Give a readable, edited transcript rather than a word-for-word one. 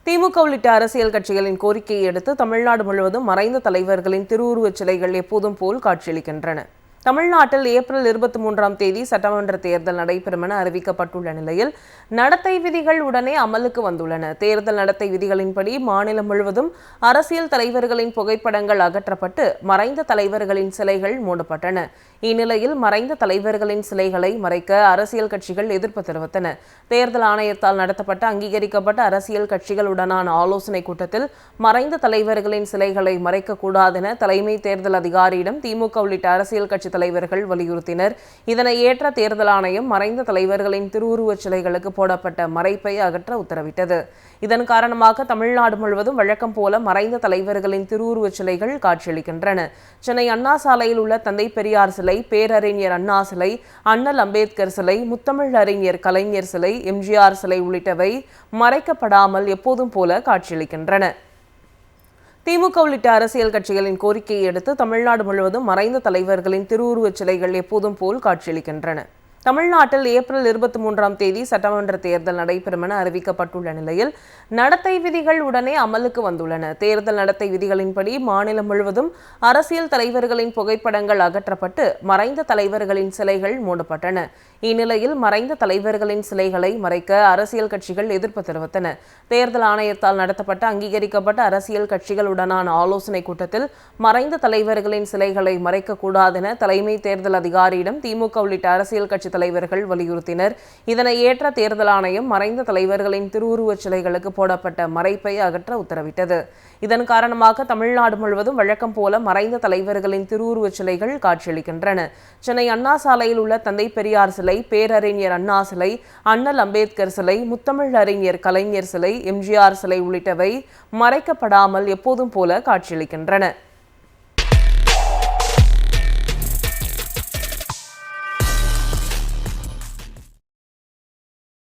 திமுக உள்ளிட்ட அரசியல் கட்சிகளின் கோரிக்கையை அடுத்து தமிழ்நாடு முழுவதும் மறைந்த தலைவர்களின் திருவுருவச் சிலைகள் எப்போதும் போல் காட்சியளிக்கின்றன. தமிழ்நாட்டில் ஏப்ரல் 23ஆம் தேதி சட்டமன்ற தேர்தல் நடைபெறும் என அறிவிக்கப்பட்டுள்ள நிலையில் நடத்தை விதிகள் உடனே அமலுக்கு வந்துள்ளன. தேர்தல் நடத்தை விதிகளின்படி மாநிலம் முழுவதும் அரசியல் தலைவர்களின் புகைப்படங்கள் அகற்றப்பட்டு மறைந்த தலைவர்களின் சிலைகள் மூடப்பட்டன. இந்நிலையில் மறைந்த தலைவர்களின் சிலைகளை மறைக்க அரசியல் கட்சிகள் எதிர்ப்பு தெரிவித்தன. தேர்தல் ஆணையத்தால் நடத்தப்பட்ட அங்கீகரிக்கப்பட்ட அரசியல் கட்சிகளுடனான ஆலோசனைக் கூட்டத்தில் மறைந்த தலைவர்களின் சிலைகளை மறைக்கக்கூடாதென தலைமை தேர்தல் அதிகாரியிடம் திமுக உள்ளிட்ட அரசியல் கட்சி தலைவர்கள் வலியுறுத்தினர். இதனை ஏற்ற தேர்தல் ஆணையம் மறைந்த தலைவர்களின் திருவுருவச் சிலைகளுக்கு போடப்பட்ட மறைப்பை அகற்ற உத்தரவிட்டது. இதன் காரணமாக தமிழ்நாடு முழுவதும் வழக்கம் போல மறைந்த தலைவர்களின் திருவுருவச் சிலைகள் காட்சியளிக்கின்றன. சென்னை அண்ணா சாலையில் உள்ள தந்தை பெரியார் சிலை, பேரறிஞர் அண்ணா சிலை, அண்ணல் அம்பேத்கர் சிலை, முத்தமிழ் அறிஞர் கலைஞர் சிலை, எம்ஜிஆர் சிலை உள்ளிட்டவை மறைக்கப்படாமல் எப்போதும் போல காட்சியளிக்கின்றன. திமுக உள்ளிட்ட அரசியல் கட்சிகளின் கோரிக்கையை அடுத்து தமிழ்நாடு முழுவதும் மறைந்த தலைவர்களின் திருவுருவச் சிலைகள் எப்போதும் போல் காட்சியளிக்கின்றன. தமிழ்நாட்டில் ஏப்ரல் 23ஆம் தேதி சட்டமன்ற தேர்தல் நடைபெறும் என அறிவிக்கப்பட்டுள்ள நிலையில் நடத்தை விதிகள் உடனே அமலுக்கு வந்துள்ளன. தேர்தல் நடத்தை விதிகளின்படி மாநிலம் முழுவதும் அரசியல் தலைவர்களின் புகைப்படங்கள் அகற்றப்பட்டு மறைந்த தலைவர்களின் சிலைகள் மூடப்பட்டன. இந்நிலையில் மறைந்த தலைவர்களின் சிலைகளை மறைக்க அரசியல் கட்சிகள் எதிர்ப்பு தெரிவித்தன. தேர்தல் ஆணையத்தால் நடத்தப்பட்ட அங்கீகரிக்கப்பட்ட அரசியல் கட்சிகளுடனான ஆலோசனைக் கூட்டத்தில் மறைந்த தலைவர்களின் சிலைகளை மறைக்கக்கூடாதென தலைமை தேர்தல் அதிகாரியிடம் திமுக உள்ளிட்ட அரசியல் கட்சி தலைவர்கள் வலியுறுத்தினர். இதனை ஏற்ற தேர்தல் ஆணையம் மறைந்த தலைவர்களின் திருவுருவச் சிலைகளுக்கு போடப்பட்ட மறைப்பை அகற்ற உத்தரவிட்டது. இதன் காரணமாக தமிழ்நாடு முழுவதும் வழக்கம் போல மறைந்த தலைவர்களின் திருவுருவச் சிலைகள் காட்சியளிக்கின்றன. சென்னை அண்ணா சாலையில் உள்ள தந்தை பெரியார் சிலை, பேரறிஞர் அண்ணா சிலை, அண்ணல் அம்பேத்கர் சிலை, முத்தமிழ் அறிஞர் கலைஞர் சிலை, எம்ஜிஆர் சிலை உள்ளிட்டவை மறைக்கப்படாமல் எப்போதும் போல காட்சியளிக்கின்றன.